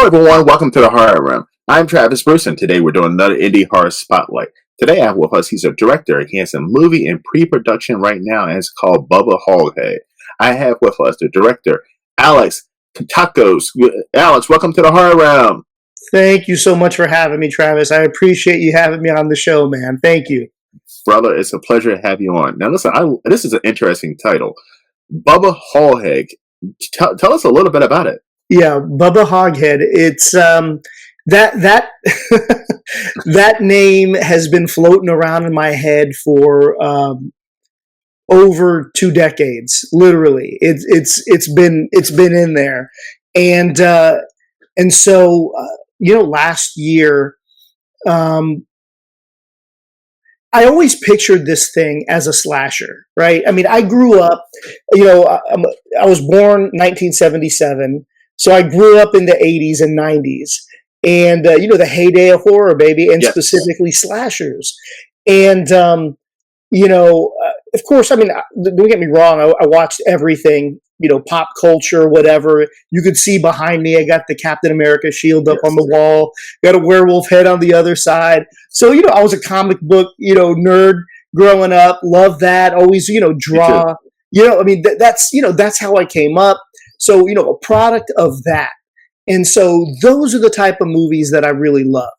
everyone, welcome to the Horror Room. I'm Travis Bruce, and today we're doing another indie horror spotlight. Today I have with us, he's a director. He has a movie in pre-production right now, and it's called BUBBA HOGHEAD. I have with us the director, Alex Tacos. Alex, welcome to the Horror Room. Thank you so much for having me, Travis. I appreciate you having me on the show, man. Thank you. Brother, it's a pleasure to have you on. Now listen, this is an interesting title. BUBBA HOGHEAD. Tell us a little bit about it. Yeah, BUBBA HOGHEAD. It's that that name has been floating around in my head for over 2 decades. Literally, it's been in there, and so last year, I always pictured this thing as a slasher, right? I mean, I grew up, I was born 1977. So I grew up in the 80s and 90s, and the heyday of horror, baby, and Yes. specifically slashers. And of course, I mean, don't get me wrong. I watched everything, pop culture, whatever. You could see behind me, I got the Captain America shield up on the wall. Got a werewolf head on the other side. So I was a comic book, nerd growing up. Loved that. Always, draw. I mean, that's how I came up. So, a product of that. And so those are the type of movies that I really love,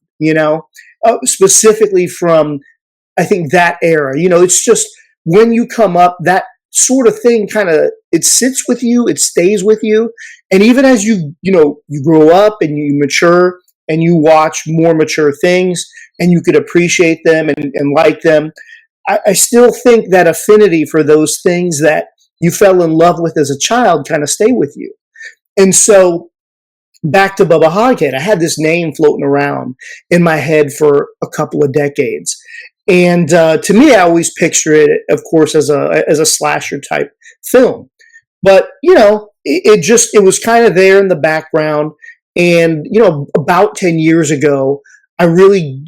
specifically from, I think, that era. It's just when you come up, that sort of thing it sits with you, it stays with you. And even as you grow up and you mature and you watch more mature things and you could appreciate them and like them, I still think that affinity for those things that you fell in love with as a child kind of stay with you. And so back to BUBBA HOGHEAD, I had this name floating around in my head for a couple of decades. And to me, I always picture it, of course, as a slasher type film. But, it was kind of there in the background. And, about 10 years ago, I really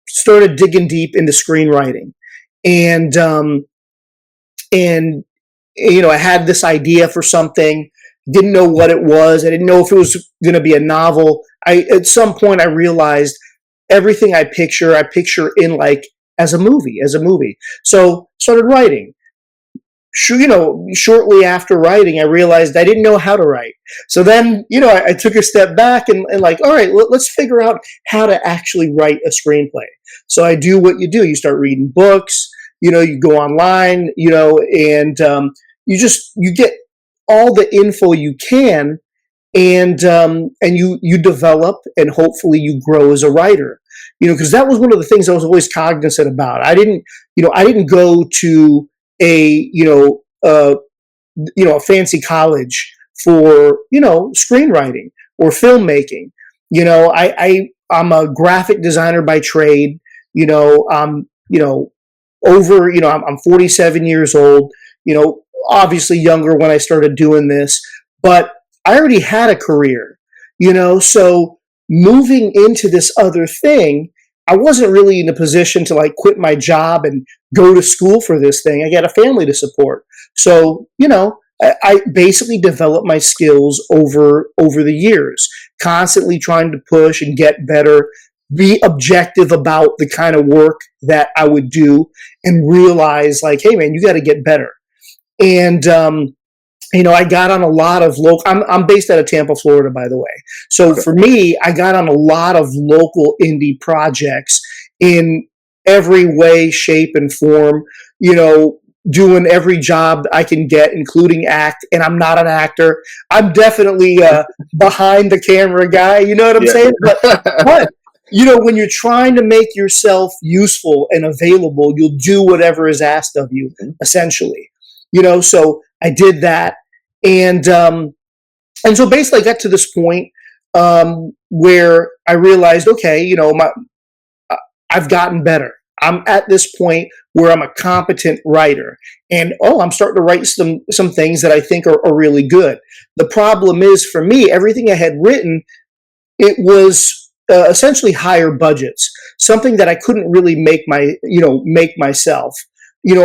started digging deep into screenwriting. And I had this idea for something, didn't know what it was. I didn't know if it was going to be a novel. At some point I realized everything I picture in as a movie. So started writing. Shortly after writing, I realized I didn't know how to write. So then, I took a step back and all right, let's figure out how to actually write a screenplay. So I do what you do. You start reading books, you go online, and you get all the info you can, and you develop, and hopefully you grow as a writer. Because that was one of the things I was always cognizant about. I didn't go to a fancy college for screenwriting or filmmaking. I'm a graphic designer by trade. I'm 47 years old. Obviously younger when I started doing this, but I already had a career, so moving into this other thing, I wasn't really in a position to quit my job and go to school for this thing. I got a family to support. So, I basically developed my skills over the years, constantly trying to push and get better, be objective about the kind of work that I would do, and realize hey man, you got to get better. And, I got on a lot of local, I'm based out of Tampa, Florida, by the way. So for me, I got on a lot of local indie projects in every way, shape, and form, doing every job I can get, including act. And I'm not an actor. I'm definitely behind the camera guy. You know what I'm saying? But when you're trying to make yourself useful and available, you'll do whatever is asked of you, essentially. So I did that, and so basically I got to this point where I realized, okay, I've gotten better. I'm at this point where I'm a competent writer, and I'm starting to write some things that I think are really good. The problem is, for me, everything I had written, it was essentially higher budgets, something that I couldn't really make myself,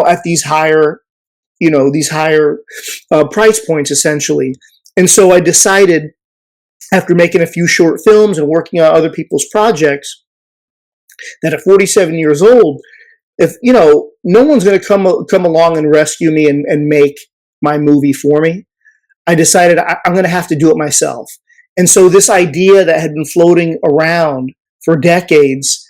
at these higher price points, essentially. And so I decided after making a few short films and working on other people's projects, that at 47 years old, if no one's going to come along and rescue me and make my movie for me, I decided I'm going to have to do it myself. And so this idea that had been floating around for decades,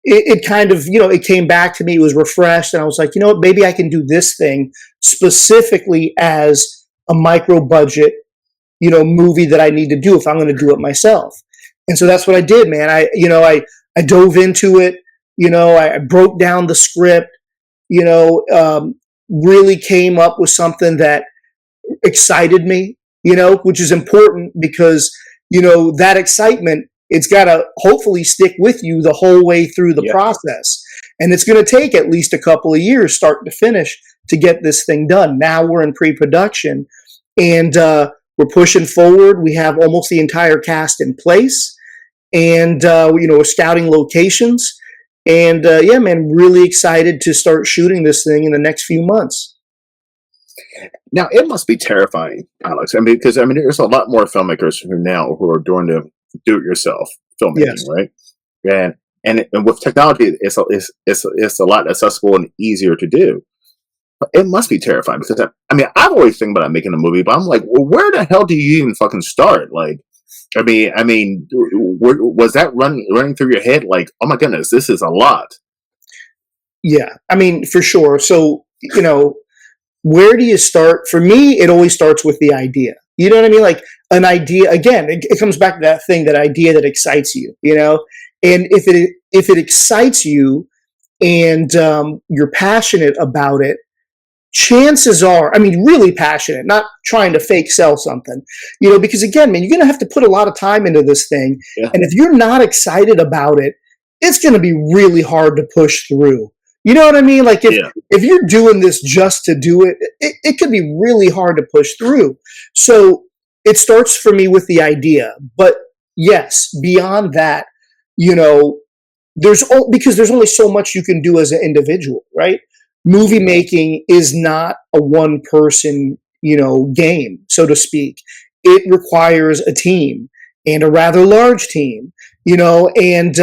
it kind of, it came back to me, it was refreshed, and I was like, what, maybe I can do this thing specifically as a micro budget, movie that I need to do if I'm going to do it myself. And so that's what I did, man. I dove into it, I broke down the script, really came up with something that excited me, which is important because, that excitement, it's got to hopefully stick with you the whole way through the process. And it's going to take at least a couple of years, start to finish, to get this thing done. Now we're in pre-production and we're pushing forward. We have almost the entire cast in place, and we're scouting locations. And yeah, man, really excited to start shooting this thing in the next few months. Now, it must be terrifying, Alex. Because there's a lot more filmmakers who are doing the do-it-yourself filmmaking, right? And with technology, it's a lot accessible and easier to do. But it must be terrifying because I've always think about making a movie, but I'm like, well, where the hell do you even fucking start? Like, was that running through your head? Like, oh my goodness, this is a lot. Yeah, for sure. So, where do you start? For me, it always starts with the idea. You know what I mean? Like an idea, again, it comes back to that thing, that idea that excites you, and if it excites you and you're passionate about it, chances are, really passionate, not trying to fake sell something, because again, man, you're going to have to put a lot of time into this thing. Yeah. And if you're not excited about it, it's going to be really hard to push through. You know what I mean? Like if you're doing this just to do it, it could be really hard to push through. So it starts for me with the idea. But yes, beyond that, because there's only so much you can do as an individual, right? Movie making is not a one person, game, so to speak. It requires a team, and a rather large team, and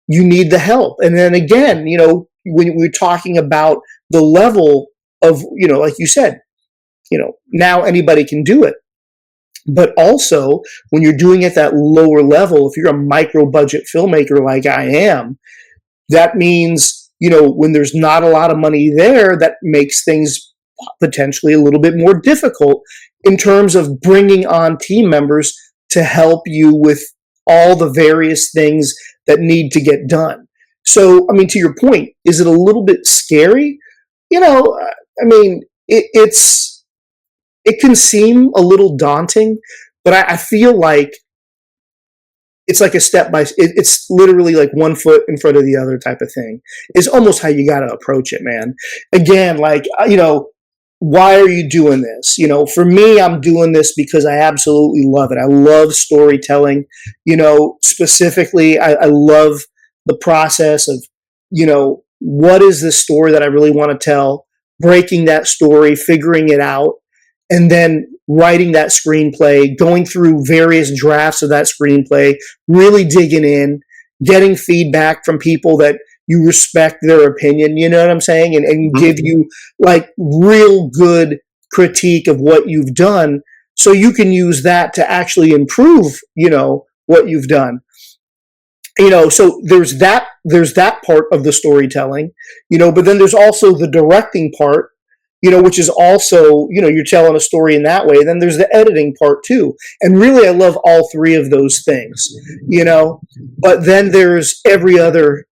you need the help. And then again, when we're talking about the level of, like you said, now anybody can do it. But also, when you're doing it at that lower level, if you're a micro budget filmmaker like I am, that means, when there's not a lot of money there, that makes things potentially a little bit more difficult in terms of bringing on team members to help you with all the various things that need to get done. So, to your point, is it a little bit scary? It can seem a little daunting, but I feel like it's like it's literally like one foot in front of the other type of thing. It's almost how you got to approach it, man. Again, like, why are you doing this? For me, I'm doing this because I absolutely love it. I love storytelling, specifically, I love the process of, what is this story that I really want to tell, breaking that story, figuring it out, and then writing that screenplay, going through various drafts of that screenplay, really digging in, getting feedback from people that you respect their opinion, you know what I'm saying? And give you like real good critique of what you've done, so you can use that to actually improve, what you've done. So there's that part of the storytelling, but then there's also the directing part, which is also, you're telling a story in that way. Then there's the editing part too. And really, I love all three of those things, but then there's every other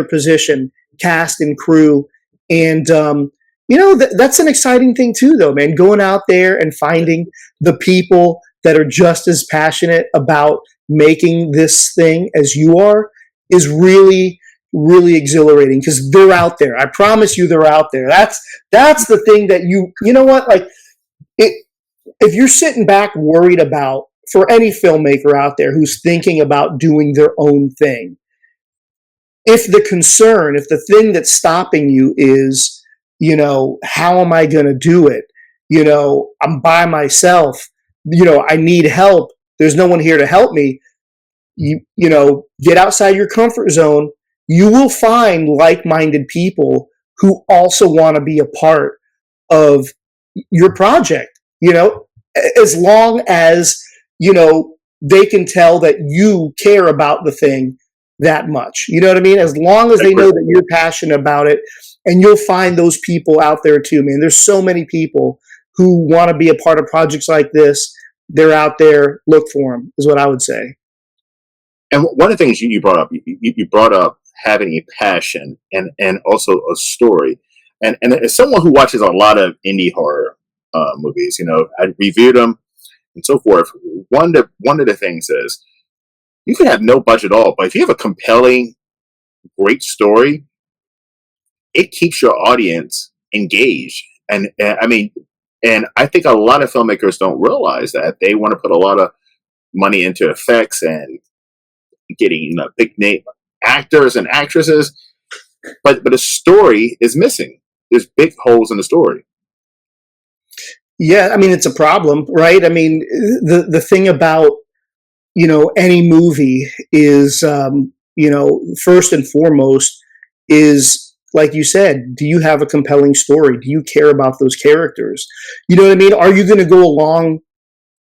position, cast and crew. And, that's an exciting thing too, though, man, going out there and finding the people that are just as passionate about making this thing as you are is really, really exhilarating, because they're out there. I promise you, they're out there. That's the thing that you know what, like, if you're sitting back worried about, for any filmmaker out there who's thinking about doing their own thing, if the thing that's stopping you is, how am I going to do it? I'm by myself. I need help. There's no one here to help me. Get outside your comfort zone. You will find like-minded people who also want to be a part of your project, as long as, they can tell that you care about the thing that much. You know what I mean? As long as they know that you're passionate about it, and you'll find those people out there too, man. There's so many people who want to be a part of projects like this. They're out there. Look for them, is what I would say. And one of the things you brought up, you brought up having a passion and also a story. And as someone who watches a lot of indie horror movies, I reviewed them and so forth. One of the things is you can have no budget at all, but if you have a compelling, great story, it keeps your audience engaged. And I mean, and I think a lot of filmmakers don't realize that they want to put a lot of money into effects and getting big name actors and actresses, but the story is missing. There's big holes in the story. Yeah, I mean, it's a problem, right? I mean, the thing about any movie is, first and foremost is, like you said, do you have a compelling story? Do you care about those characters? You know what I mean? Are you going to go along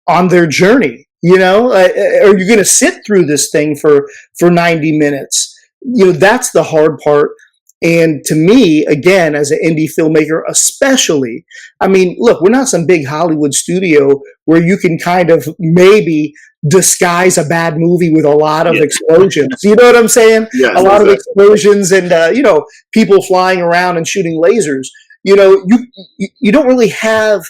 on their journey? Are you going to sit through this thing for 90 minutes? That's the hard part. And to me, again, as an indie filmmaker, especially, I mean, look, we're not some big Hollywood studio where you can kind of maybe disguise a bad movie with a lot of explosions. You know what I'm saying? Yes, a lot of explosions and, people flying around and shooting lasers. You don't really have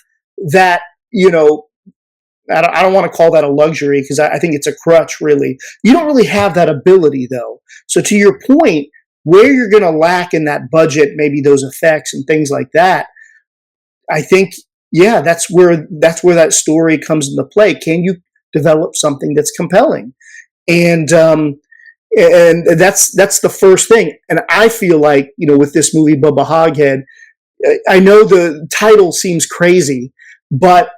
that, I don't want to call that a luxury because I think it's a crutch, really. You don't really have that ability, though. So to your point, where you're going to lack in that budget, maybe those effects and things like that, I think, that's where that story comes into play. Can you develop something that's compelling? And that's the first thing. And I feel like, with this movie, Bubba Hoghead, I know the title seems crazy, but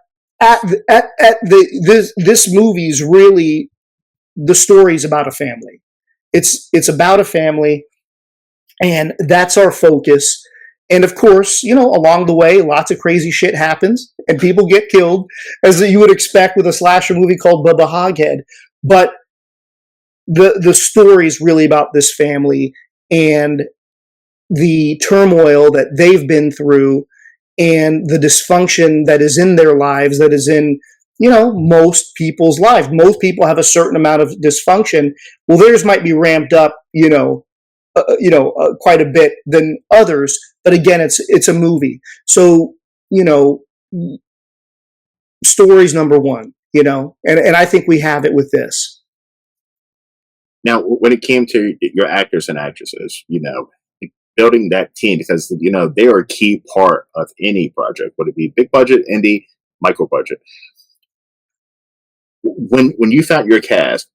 this movie's really, the story's about a family. It's about a family, and that's our focus. And of course, along the way, lots of crazy shit happens and people get killed, as you would expect with a slasher movie called Bubba Hoghead. But the story is really about this family and the turmoil that they've been through and the dysfunction that is in their lives, that is in, most people's lives. Most people have a certain amount of dysfunction. Well, theirs might be ramped up, quite a bit than others. But again, it's a movie. So, story's number one, and I think we have it with this. Now, when it came to your actors and actresses, building that team, because, they are a key part of any project, whether it be big budget, indie, micro budget. When you found your cast,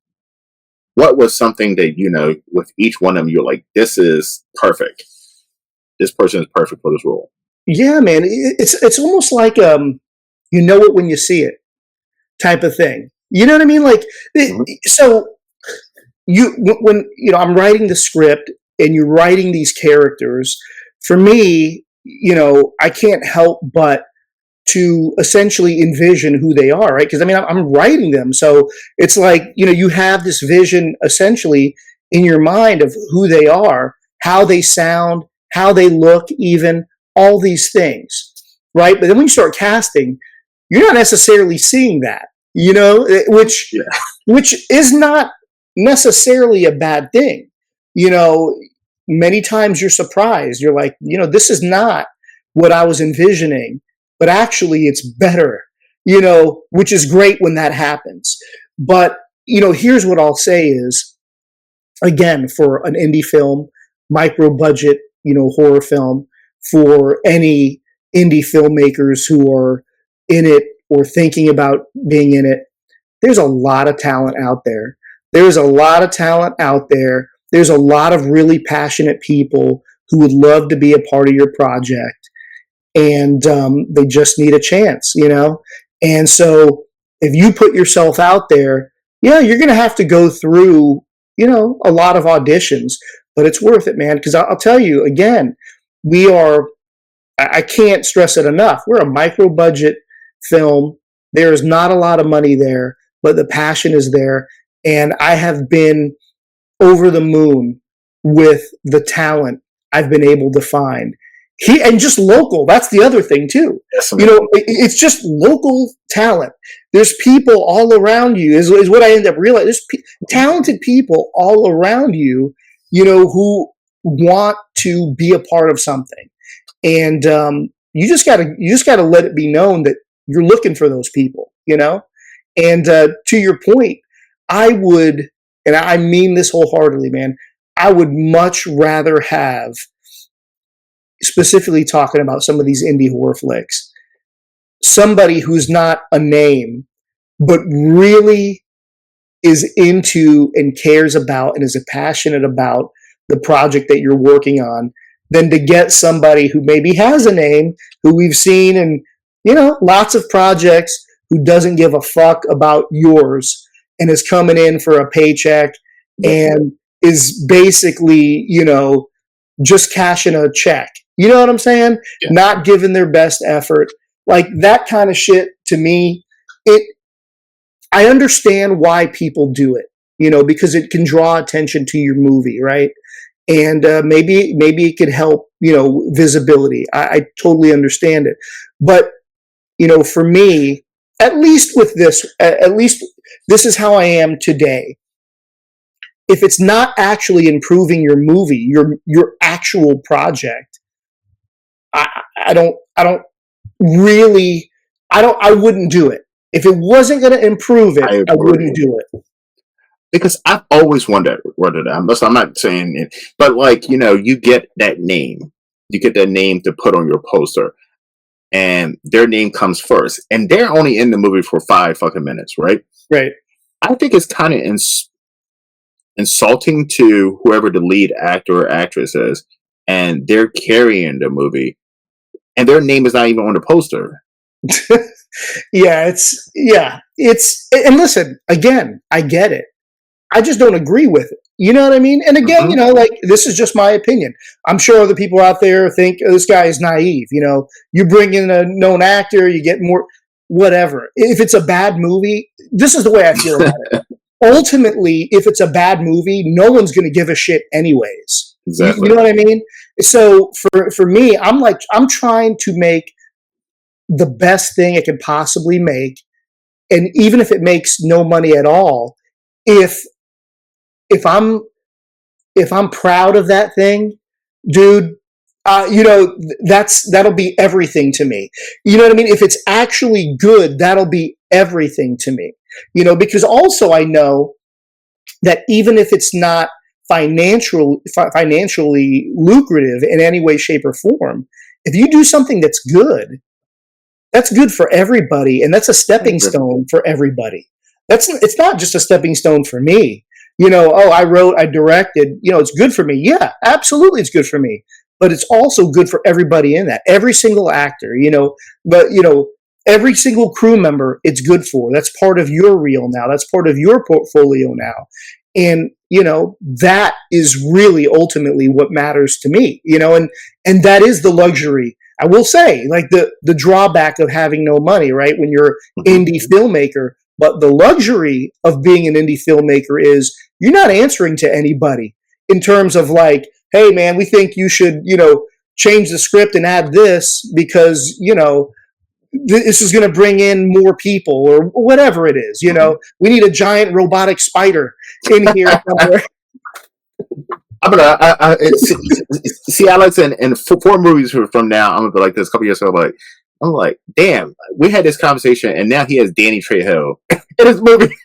what was something that, with each one of them, you're like, this is perfect. This person is perfect for this role. Yeah, man. It's almost like, you know it when you see it type of thing. You know what I mean? Like, so when I'm writing the script and you're writing these characters, for me, I can't help but to essentially envision who they are, right? Because I'm writing them. So it's like, you have this vision essentially in your mind of who they are, how they sound, how they look, even all these things, right? But then when you start casting, you're not necessarily seeing that, which is not necessarily a bad thing. Many times you're surprised. You're like, this is not what I was envisioning, but actually it's better, which is great when that happens. But, here's what I'll say is, again, for an indie film, micro budget, horror film, for any indie filmmakers who are in it or thinking about being in it, there's a lot of talent out there. There's a lot of talent out there. There's a lot of really passionate people who would love to be a part of your project. And they just need a chance, And so if you put yourself out there, yeah, you're going to have to go through, a lot of auditions, but it's worth it, man. Because I'll tell you again, we are, I can't stress it enough. We're a micro budget film. There's not a lot of money there, but the passion is there. And I have been over the moon with the talent I've been able to find. And just local. That's the other thing too. Yes, It's just local talent. There's people all around you. Is what I end up realizing. There's talented people all around you. Who want to be a part of something, and you just gotta let it be known that you're looking for those people. And to your point, I would, and I mean this wholeheartedly, man. I would much rather have, specifically talking about some of these indie horror flicks, somebody who's not a name, but really is into and cares about and is passionate about the project that you're working on, than to get somebody who maybe has a name, who we've seen in, lots of projects, who doesn't give a fuck about yours and is coming in for a paycheck and is basically, just cashing a check. You know what I'm saying? Yeah. Not giving their best effort. Like that kind of shit, to me, I understand why people do it, because it can draw attention to your movie, right? And maybe it could help, visibility. I totally understand it. But, for me, at least this is how I am today. If it's not actually improving your movie, your actual project, I wouldn't do it. If it wasn't going to improve it, I wouldn't do it. Because I've always wondered I'm not saying it, but you get that name. You get that name to put on your poster, and their name comes first, and they're only in the movie for 5 fucking minutes, right? Right. I think it's kind of insulting to whoever the lead actor or actress is, and they're carrying the movie, and their name is not even on the poster. And listen, again, I get it. I just don't agree with it. You know what I mean? And again, this is just my opinion. I'm sure other people out there think, oh, this guy is naive. You bring in a known actor, you get more, whatever. If it's a bad movie, this is the way I feel about it. Ultimately, if it's a bad movie, no one's going to give a shit anyways. Exactly. You know what I mean? So for me, I'm trying to make the best thing it could possibly make. And even if it makes no money at all, if I'm proud of that thing, dude, that'll be everything to me. You know what I mean? If it's actually good, that'll be everything to me. Because also I know that even if it's not financially lucrative in any way, shape, or form, if you do something that's good for everybody, and that's a stepping stone for everybody. It's not just a stepping stone for me. I wrote, I directed, it's good for me. Yeah, absolutely it's good for me. But it's also good for everybody in that. Every single actor, every single crew member it's good for. That's part of your reel now. That's part of your portfolio now. And, that is really ultimately what matters to me, and that is the luxury. I will say, like the drawback of having no money, right? When you're indie filmmaker, but the luxury of being an indie filmmaker is you're not answering to anybody in terms of like, hey man, we think you should, change the script and add this because, this is going to bring in more people or whatever it is. We need a giant robotic spider in here somewhere. See, Alex, and 4 movies from now, I'm gonna be like this. A couple years ago, I'm like, damn, we had this conversation, and now he has Danny Trejo in his movie,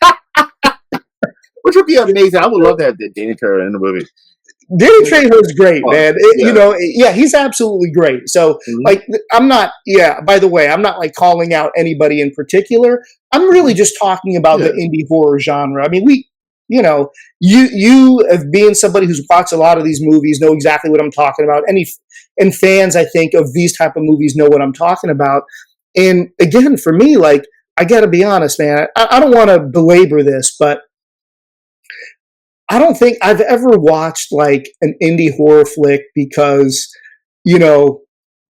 which would be amazing. I would love to have Danny Trejo in the movie. Danny Trejo is great, man. He's absolutely great. So, I'm not. Yeah. By the way, I'm not like calling out anybody in particular. I'm really just talking about the indie horror genre. I mean, you have being somebody who's watched a lot of these movies know exactly what I'm talking about. And fans, I think, of these type of movies know what I'm talking about. And again, for me, like I got to be honest, man. I don't want to belabor this, but I don't think I've ever watched like an indie horror flick because, you know,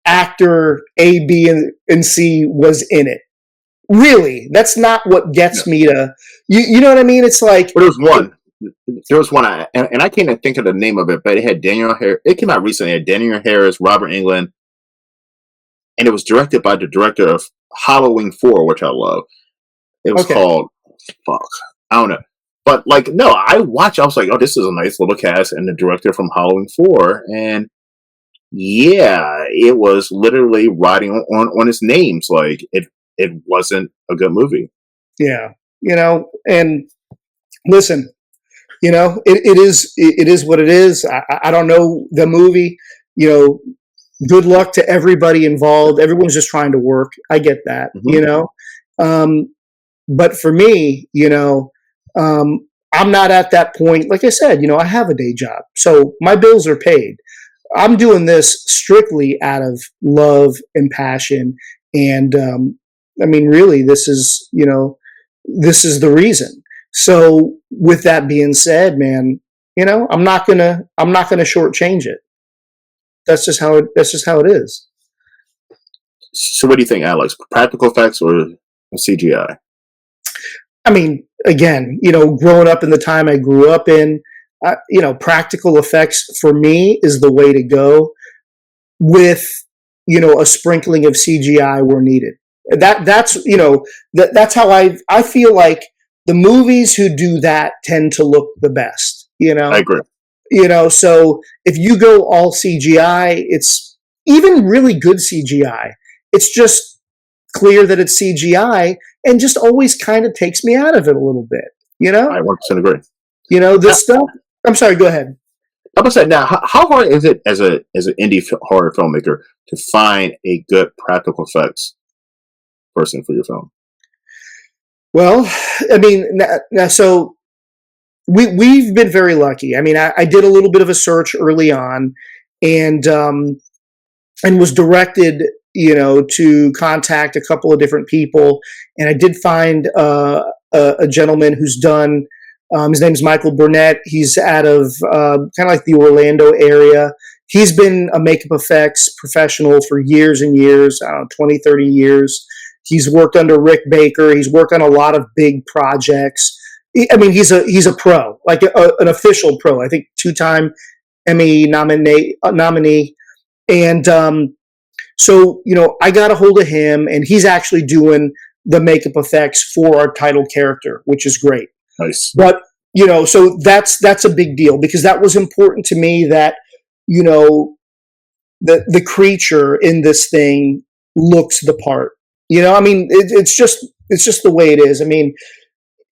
actor A, B, and C was in it. Really, that's not what Yeah. gets me to, you know what I mean? It's like, But there was one. There was one, and I can't even think of the name of it, but it had Daniel Harris. It came out recently. It had Daniel Harris, Robert Englund, and it was directed by the director of Halloween 4, which I love. It was okay, called, fuck, I don't know. But, like, no, I watched, I was like, oh, this is a nice little cast, and the director from Halloween 4, and yeah, it was literally riding on its names. Like, it wasn't a good movie. yeah, and listen, it is what it is. I don't know the movie, you know, good luck to everybody involved. Everyone's just trying to work. I get that, Hmm. Um, but for me, I'm not at that point. Like I said, I have a day job, so my bills are paid. I'm doing this strictly out of love and passion, and I mean, really, this is the reason. So, with that being said, man, I'm not gonna shortchange it. That's just how it is. So, what do you think, Alex? Practical effects or CGI? I mean, again, growing up in the time I grew up in, practical effects for me is the way to go with, a sprinkling of CGI where needed. That's how I feel like the movies who do that tend to look the best, I agree. So if you go all CGI, it's even really good CGI. It's just clear that it's CGI and just always kind of takes me out of it a little bit, you know? I 100% agree. Now, This stuff. I'm sorry, go ahead. I'm gonna say now, how hard is it as an indie horror filmmaker to find a good practical effects person for your film? Well, I mean, now so we've been very lucky. I mean, I did a little bit of a search early on, and was directed, to contact a couple of different people, and I did find a gentleman who's done. His name is Michael Burnett. He's out of kind of like the Orlando area. He's been a makeup effects professional for years and years, I don't know, 20, 30 years. He's worked under Rick Baker. He's worked on a lot of big projects. I mean, he's a pro, like an official pro. I think 2-time Emmy nominee. And so, I got a hold of him, and he's actually doing the makeup effects for our title character, which is great. Nice. But so that's a big deal because that was important to me that the creature in this thing looks the part. I mean, it's just the way it is. I mean,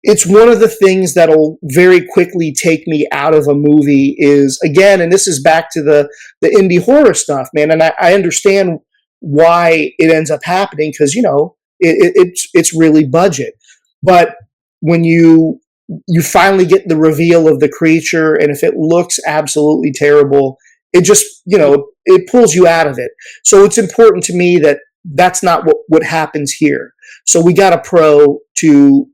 it's one of the things that'll very quickly take me out of a movie is, again, and this is back to the indie horror stuff, man. And I understand why it ends up happening because it's really budget. But when you finally get the reveal of the creature, and if it looks absolutely terrible, it just it pulls you out of it. So it's important to me that that's not what happens here. So we got a pro to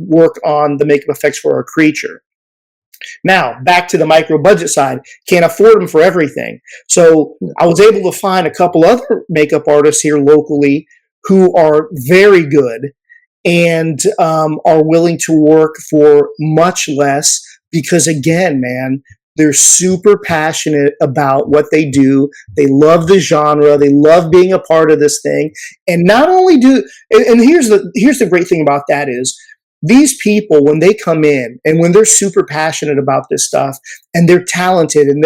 work on the makeup effects for our creature. Now, back to the micro budget side, can't afford them for everything. So I was able to find a couple other makeup artists here locally who are very good and are willing to work for much less because, again, man, they're super passionate about what they do. They love the genre. They love being a part of this thing. And not only and here's the great thing about that is, these people, when they come in and when they're super passionate about this stuff and they're talented and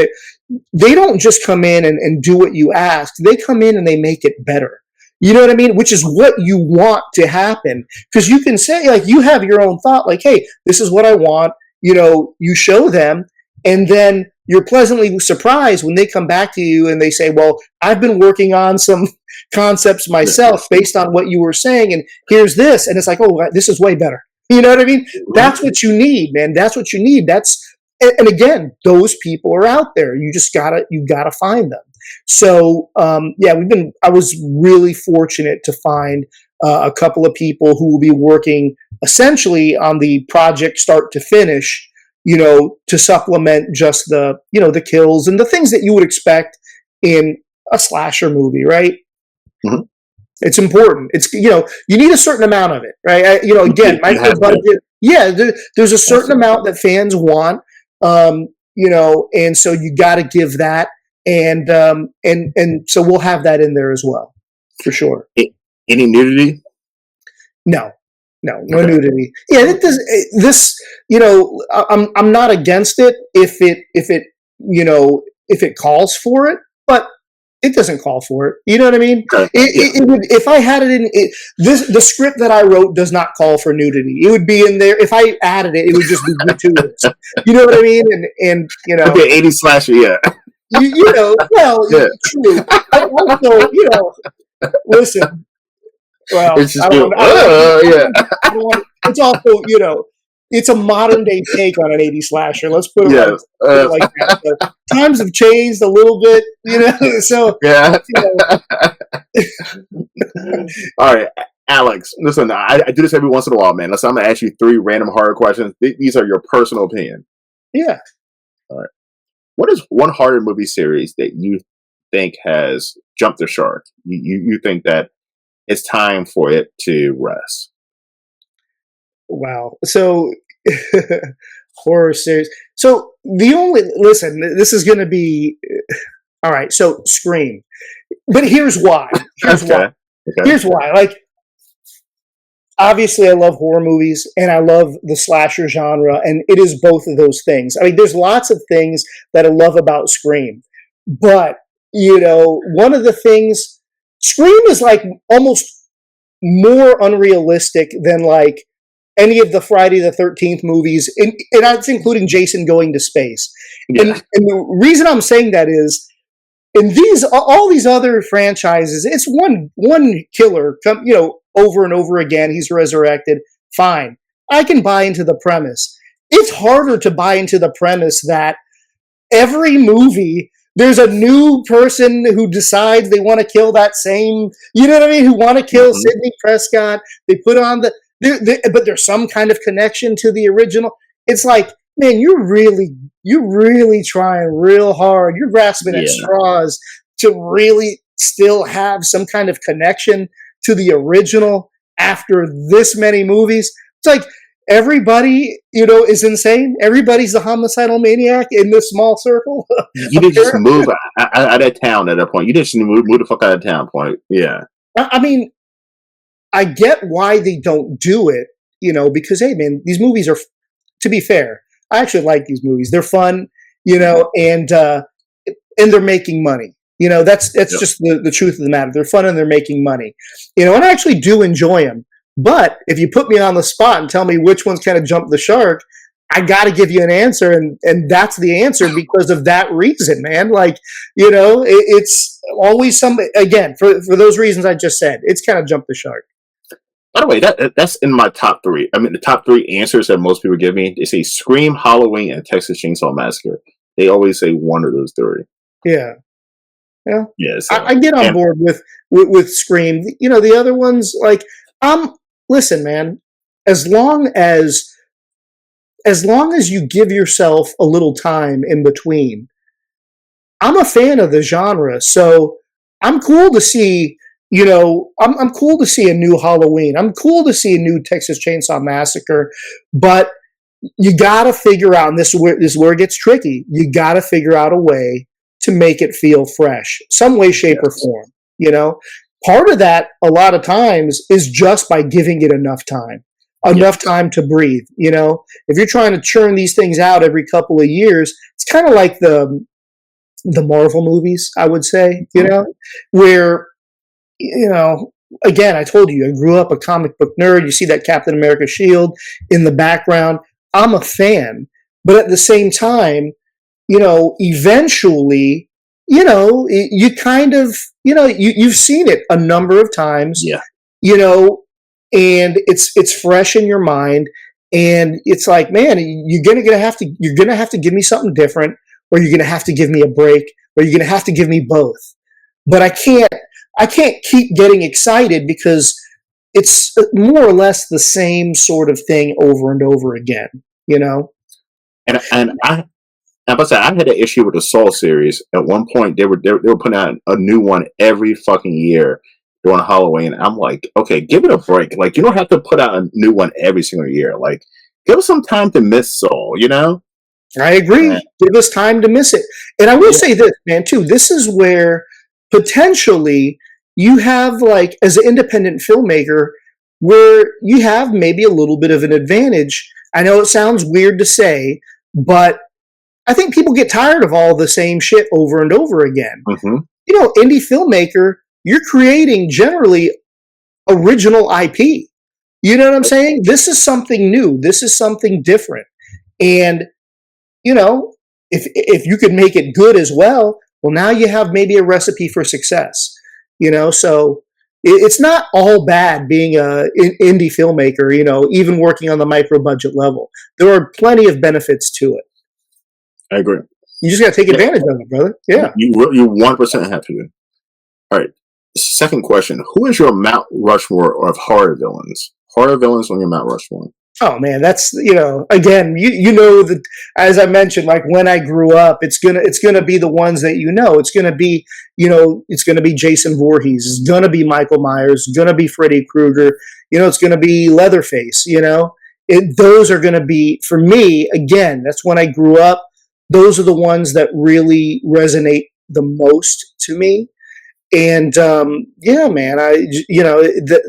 they don't just come in and do what you ask. They come in and they make it better. You know what I mean? Which is what you want to happen. Because you can say, like, you have your own thought, like, hey, this is what I want. You show them, and then you're pleasantly surprised when they come back to you and they say, well, I've been working on some concepts myself based on what you were saying, and here's this. And it's like, oh, this is way better. You know what I mean? That's what you need, man. That's what you need. And again, those people are out there. You gotta find them. So yeah, I was really fortunate to find a couple of people who will be working essentially on the project start to finish, to supplement just the kills and the things that you would expect in a slasher movie, right? Mhm. It's important. It's, you need a certain amount of it, right? Again, micro budget. Yeah, there's a certain amount that fans want, and so you got to give that, and so we'll have that in there as well, for sure. Any nudity? No, no nudity. Yeah, it does. This, I'm not against it if it calls for it, but it doesn't call for it. You know what I mean? It would, if I had it in the script that I wrote does not call for nudity. It would be in there. If I added it, it would just be gratuitous. You know what I mean? And It'd be an 80s slasher, yeah. Well, yeah. True. I also, listen. Well, it's just it's also, it's a modern day take on an 80s slasher. Let's put it like that. So, times have changed a little bit, so. Yeah. All right, Alex, listen, I do this every once in a while, man. Listen, I'm going to ask you 3 random horror questions. These are your personal opinion. Yeah. All right. What is one horror movie series that you think has jumped the shark? You think that it's time for it to rest? Wow. So, horror series. So, listen, this is going to be, all right. So, Scream. But here's why. Here's why. Like, obviously, I love horror movies and I love the slasher genre, and it is both of those things. I mean, there's lots of things that I love about Scream. But, one of the things, Scream is like almost more unrealistic than like any of the Friday the 13th movies, and that's including Jason going to space. Yeah. And the reason I'm saying that is, in all these other franchises, it's one killer, over and over again. He's resurrected. Fine, I can buy into the premise. It's harder to buy into the premise that every movie there's a new person who decides they want to kill that same, who want to kill Sidney Prescott. They put on but there's some kind of connection to the original. It's like, man, you're really trying real hard. You're grasping at straws to really still have some kind of connection to the original after this many movies. It's like, everybody, is insane. Everybody's a homicidal maniac in this small circle. You didn't just move out of town at that point. You just move the fuck out of town point. Yeah. I mean, I get why they don't do it, because, hey, man, these movies are, to be fair, I actually like these movies. They're fun, and they're making money. That's just the truth of the matter. They're fun and they're making money, and I actually do enjoy them. But if you put me on the spot and tell me which one's kind of jumped the shark, I got to give you an answer, and that's the answer because of that reason, man. Like, it's always again, for those reasons I just said, it's kind of jumped the shark. By the way, that's in my top 3. I mean, the top 3 answers that most people give me, they say Scream, Halloween, and Texas Chainsaw Massacre. They always say one of those 3. Yeah. Yeah. Yes. I get on board with Scream. The other ones, like, listen, man, as long as you give yourself a little time in between, I'm a fan of the genre. So I'm cool to see, I'm cool to see a new Halloween. I'm cool to see a new Texas Chainsaw Massacre, but you got to figure out, and this is where it gets tricky. You got to figure out a way to make it feel fresh, some way, shape, or form, Part of that, a lot of times, is just by giving it enough time to breathe. If you're trying to churn these things out every couple of years, it's kind of like the Marvel movies, I would say, where, again, I told you, I grew up a comic book nerd. You see that Captain America shield in the background. I'm a fan, but at the same time, eventually, you kind of, you've seen it a number of times, and it's fresh in your mind, and it's like, man, you're gonna have to give me something different, or you're gonna have to give me a break, or you're going to have to give me both. But I can't keep getting excited because it's more or less the same sort of thing over and over again, you know? And I must say, I had an issue with the Soul series. At one point, they were putting out a new one every fucking year during Halloween. I'm like, okay, give it a break. Like, you don't have to put out a new one every single year. Like, give us some time to miss Soul, you know? I agree. And, Give us time to miss it. And I will yeah. say this, man, too. This is where potentially you have, like, as an independent filmmaker, where you have maybe a little bit of an advantage. I know it sounds weird to say, but I think people get tired of all the same shit over and over again. Mm-hmm. You know, indie filmmaker, you're creating generally original IP. You know what I'm saying? This is something new. This is something different. And, you know, if you could make it good as well, well, now you have maybe a recipe for success. You know, so it's not all bad being a indie filmmaker, you know, even working on the micro budget level. There are plenty of benefits to it. I agree. You just got to take advantage of it, brother. Yeah. You 100% have to. All right. Second question: who is your Mount Rushmore of horror villains? Horror villains on your Mount Rushmore. Oh man, that's, you know, again, you know that, as I mentioned, like when I grew up, it's gonna be the ones that, you know, it's gonna be, you know, it's gonna be Jason Voorhees, it's gonna be Michael Myers, it's gonna be Freddy Krueger, you know, it's gonna be Leatherface, you know, those are gonna be, for me, again, that's when I grew up. Those are the ones that really resonate the most to me. And yeah, man,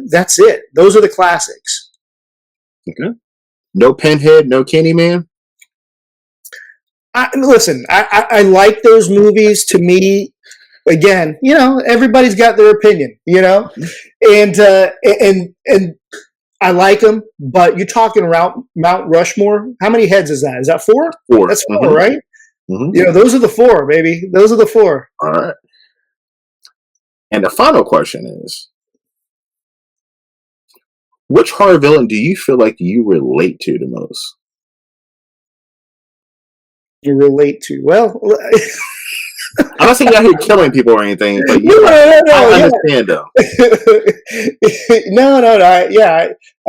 that's it. Those are the classics. Okay. No Pinhead, no Candyman. Listen, I like those movies. To me, again, you know, everybody's got their opinion, you know, and I like them. But you're talking around Mount Rushmore. How many heads is that? Is that 4? 4. That's 4, Mm-hmm. right? Mm-hmm. You know, those are the 4, baby. Those are the 4. All right. And the final question is, which horror villain do you feel like you relate to the most? You relate to? Well, I'm not saying you're out here killing people or anything, but I understand them. No.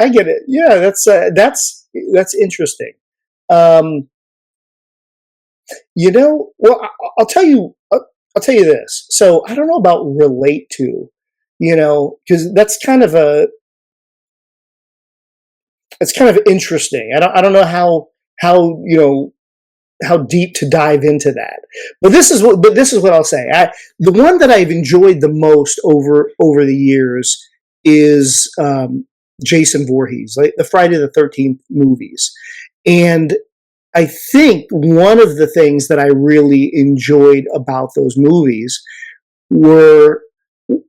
I get it. Yeah, that's interesting. You know, well, I'll tell you this. So I don't know about relate to, you know, because that's kind of interesting. I don't know how you know how deep to dive into that. But this is what I'll say. The one that I've enjoyed the most over the years is Jason Voorhees, like the Friday the 13th movies. And I think one of the things that I really enjoyed about those movies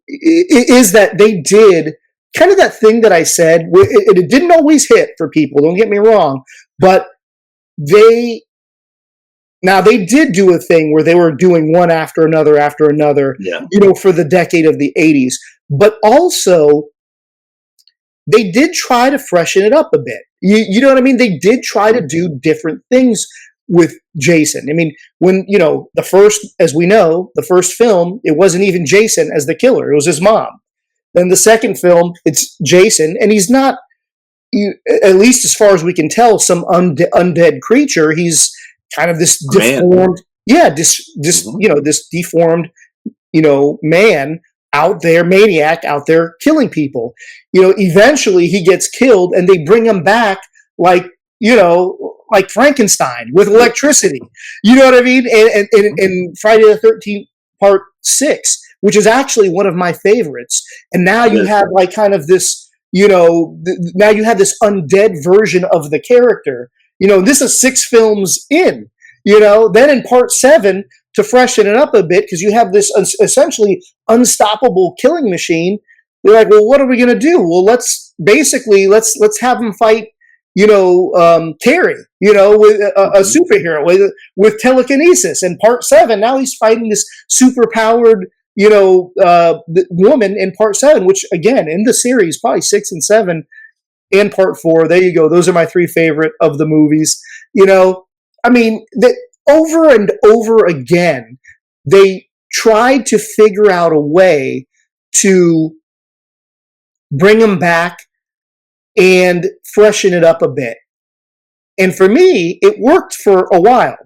is that they did kind of that thing that I said. It didn't always hit for people, don't get me wrong, but they did do a thing where they were doing one after another, Yeah. you know, for the decade of the 80s. But also, they did try to freshen it up a bit. You know what I mean? They did try to do different things with Jason. I mean, when, you know, as we know, the first film, it wasn't even Jason as the killer. It was his mom. Then the second film, it's Jason, and he's not, at least as far as we can tell, some undead creature. He's kind of this deformed, this deformed, you know, man out there, maniac out there killing people. You know, eventually he gets killed, and they bring him back like, you know, like Frankenstein with electricity. You know what I mean? And Friday the 13th Part 6, which is actually one of my favorites. And now you have like kind of this, you know, now you have this undead version of the character. You know, this is 6 films in, you know, then in Part 7, to freshen it up a bit, because you have this essentially unstoppable killing machine. They're like, well, what are we going to do? Well, let's have him fight, you know, Terry, you know, with a superhero with telekinesis. And Part 7, now he's fighting this super powered, you know, woman in Part 7, which again, in the series, probably 6 and 7 and Part 4. There you go. Those are my 3 favorite of the movies. You know, I mean, over and over again, they tried to figure out a way to bring him back and freshen it up a bit. And for me, it worked for a while.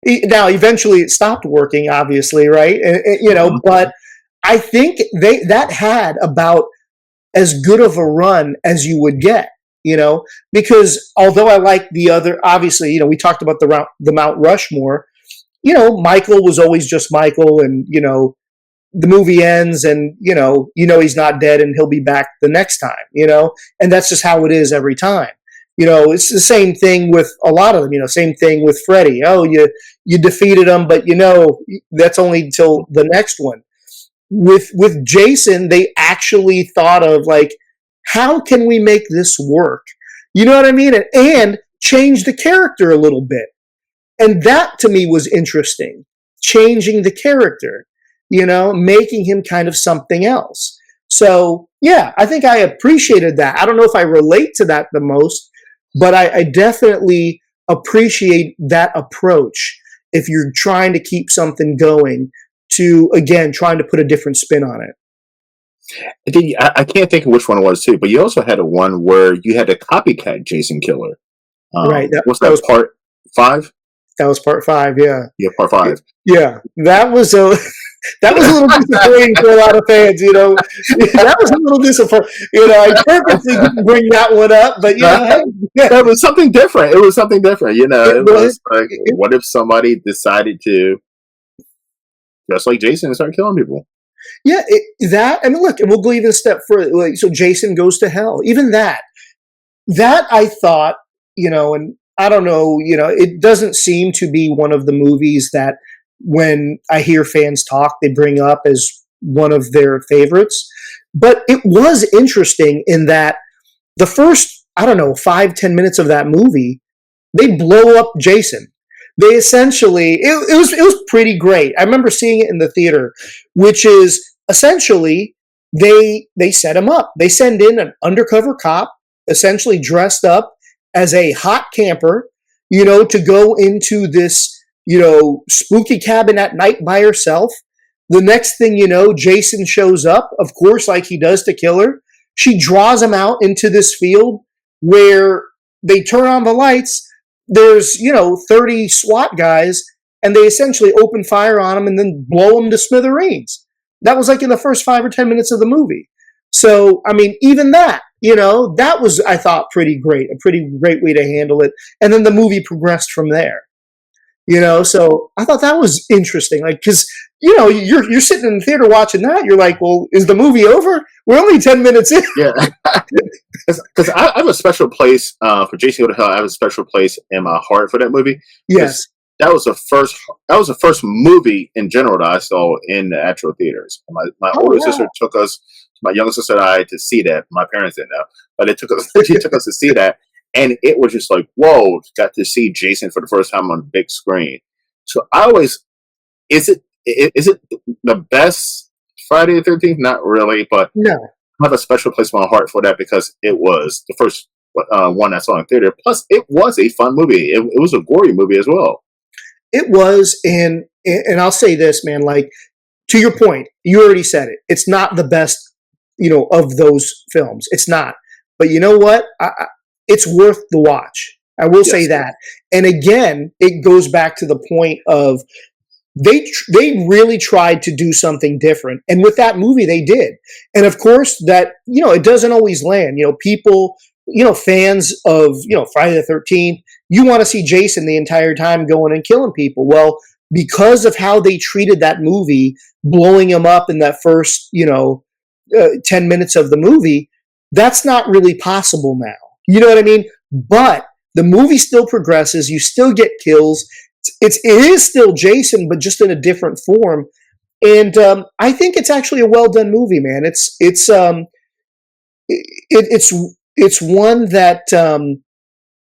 Now, eventually, it stopped working. Obviously, right? But I think that had about as good of a run as you would get. Because although I like the other, obviously, we talked about the Mount Rushmore. Michael was always just Michael, and the movie ends, and he's not dead, and he'll be back the next time. And that's just how it is every time. It's the same thing with a lot of them. Same thing with Freddy. Oh, you defeated him, but that's only until the next one. With Jason, they actually thought of like, how can we make this work? You know what I mean? And change the character a little bit. And that to me was interesting. Changing the character, making him kind of something else. So yeah, I think I appreciated that. I don't know if I relate to that the most, but I definitely appreciate that approach if you're trying to keep something going, to, again, trying to put a different spin on it. I can't think of which one it was too, but you also had a one where you had a copycat Jason killer. Right. What's that? Was part 5? That was part 5. Yeah. Yeah, part 5. Yeah, that was a little disappointing for a lot of fans. That was a little disappointing. I purposely didn't bring that one up, but it was something different. It was something different. It was like, what if somebody decided to, just like Jason, start killing people? Yeah, look, and we'll go even a step further. Like, so Jason goes to hell. Even that I thought, and I don't know, it doesn't seem to be one of the movies that when I hear fans talk, they bring up as one of their favorites. But it was interesting in that the first, 5-10 minutes of that movie, they blow up Jason. They essentially, it was pretty great. I remember seeing it in the theater, which is essentially they set him up. They send in an undercover cop, essentially dressed up as a hot camper, to go into this, spooky cabin at night by herself. The next thing you know, Jason shows up, of course, like he does to kill her. She draws him out into this field where they turn on the lights. There's, 30 SWAT guys, and they essentially open fire on him and then blow him to smithereens. That was like in the first 5 or 10 minutes of the movie. So, even that, that was, I thought, pretty great, a pretty great way to handle it. And then the movie progressed from there. So I thought that was interesting. Like, because, you're sitting in the theater watching that. You're like, well, is the movie over? We're only 10 minutes in. Yeah. Because I have a special place for Jason Go to Hell. I have a special place in my heart for that movie. Yes. That was the first movie in general that I saw in the actual theaters. My older sister took us, my younger sister and I, to see that. My parents didn't know, but she took us to see that. And it was just like, whoa, got to see Jason for the first time on the big screen. So I always, is it the best Friday the 13th? Not really, but no. I have a special place in my heart for that because it was the first one I saw in theater. Plus, it was a fun movie. It was a gory movie as well. It was, and I'll say this, man, like, to your point, you already said it. It's not the best, of those films. It's not. But you know what? It's worth the watch. I will say that. And again, it goes back to the point of they really tried to do something different. And with that movie, they did. And of course, that, it doesn't always land. People, fans of, Friday the 13th, you want to see Jason the entire time going and killing people. Well, because of how they treated that movie, blowing him up in that first, 10 minutes of the movie, that's not really possible now. You know what I mean? But the movie still progresses. You still get kills. It is still Jason, but just in a different form. And I think it's actually a well done movie, man. It's one that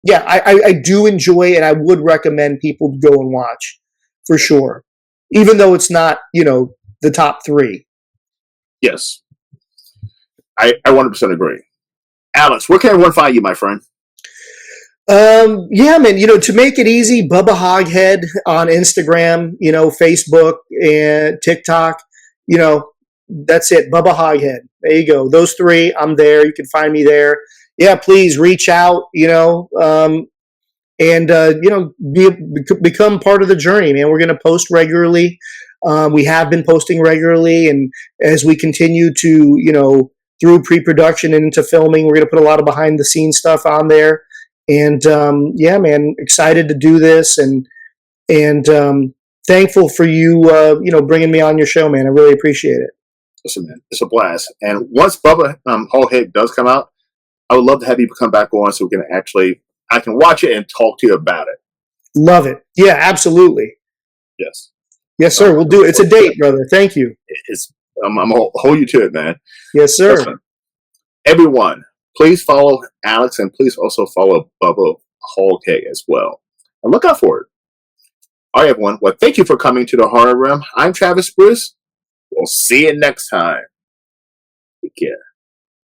I do enjoy, and I would recommend people go and watch for sure, even though it's not the top 3. Yes, I 100% agree. Alex, where can everyone find you, my friend? Yeah, man, to make it easy, Bubba Hoghead on Instagram, Facebook and TikTok, you know, that's it. Bubba Hoghead. There you go. Those three, I'm there. You can find me there. Yeah, please reach out, and, become part of the journey, man. We're going to post regularly. We have been posting regularly. And as we continue to, through pre-production and into filming, we're going to put a lot of behind the scenes stuff on there. And yeah, man, excited to do this, and thankful for you, bringing me on your show, man. I really appreciate it. Listen, man, it's a blast. And once Bubba Whole does come out, I would love to have you come back on so we can I can watch it and talk to you about it. Love it. Yeah, absolutely. Yes. Yes, sir. We'll do it. It's a date, brother. Thank you. I'm gonna hold you to it, man. Yes, sir. Listen, everyone, please follow Alex and please also follow Bubba Hoghead as well. And look out for it. All right, everyone. Well, thank you for coming to the Horror Room. I'm Travis Bruce. We'll see you next time. Take care.